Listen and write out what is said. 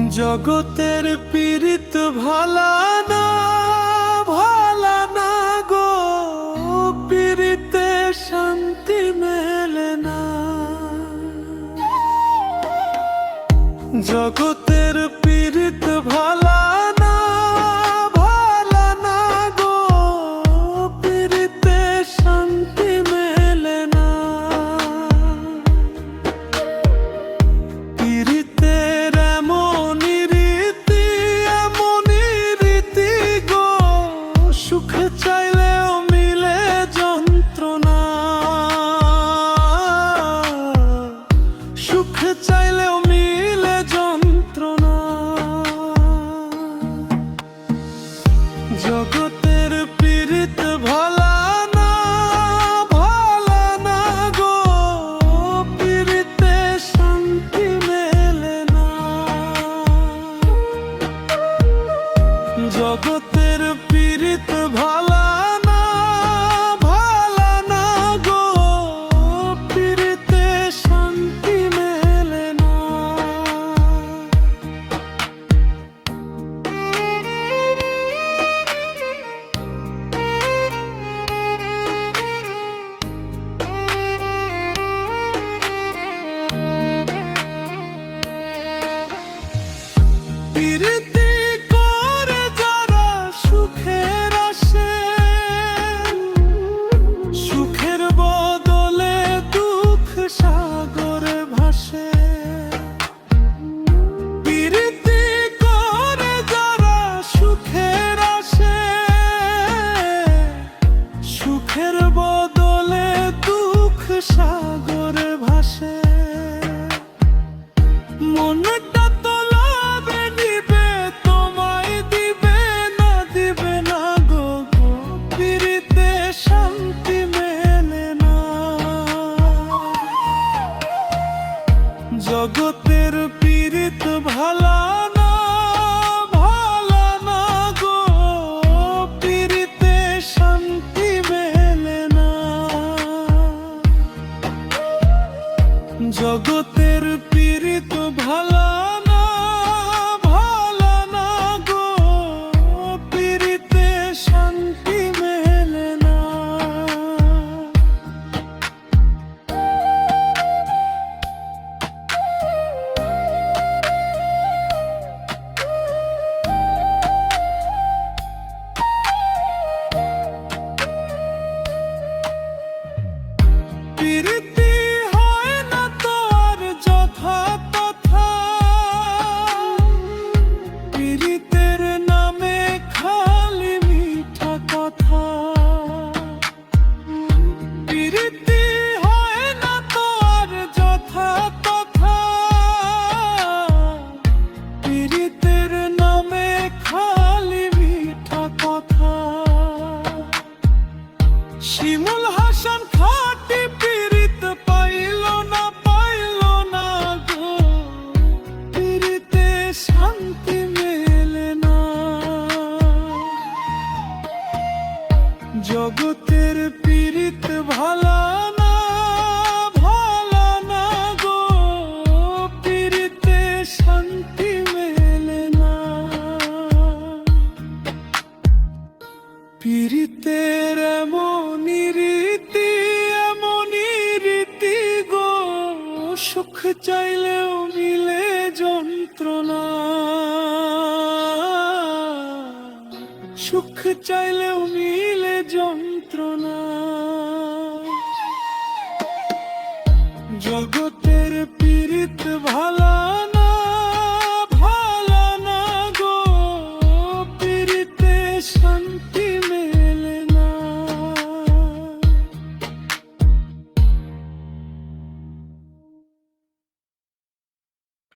জগতের পীড়িত ভালা না, ভালা না গো, পীড়িতে শান্তি মেলে না। জগতের পীড়িত ভালা না, ভালা না গো, পীড়িতে শান্তি মেলে না। পীড়িতের এমনই রীতি, এমনই রীতি গো, সুখে চাইলেও মিলে যন্ত্রণা, সুখে চাইলেও মিলে যন্ত্রণা। জগতের পীড়িত ভালা না, ভালা না গো, পীড়িতে শান্তি মেলে না। জগতের পীড়িত ভালা না, ভালা না গো, পীড়িতে শান্তি মেলে না। পীড়িতি করে যারা সুখের আসে, সুখের বদলে দুঃখ সাগরে ভাসে। পীড়িতি করে যারা সুখের আসে, সুখের বদলে দুঃখ সাগরে ভাসে। মনটা তো লাভে নিবে, তোমায় দিবে না, দিবে না গো, পীড়িতে শান্তি মেলে না। জগতের পীড়িত ভালা না, ভালা না গো, পীড়িতে শান্তি মেলে না। জগতের পীড়িত ভালা না, ভালা না গো, পীড়িতে শান্তি মেলে না। পীড়িতি হয় না তো আর যথা তথা, পীড়িতের নামে খালি মিঠা কথা। পীড়িতি হয় না তো আর যথা তথা, পীড়িতের নামে খালি মিঠা কথা। শিমুল হাসান খাটি পীড়িত পাইল না, পাইল না গো, পীড়িতে শান্তি মেলে না। জগতের পীড়িত ভালা না, ভালা না গো, পীড়িতে শান্তি মেলে না। পীড়িতের এমনই রীতি, এমনই রীতি গো, সুখ চাইলেও মিলে যন্ত্রণা, সুখ চাইলেও মিলে যন্ত্রণা। জগৎ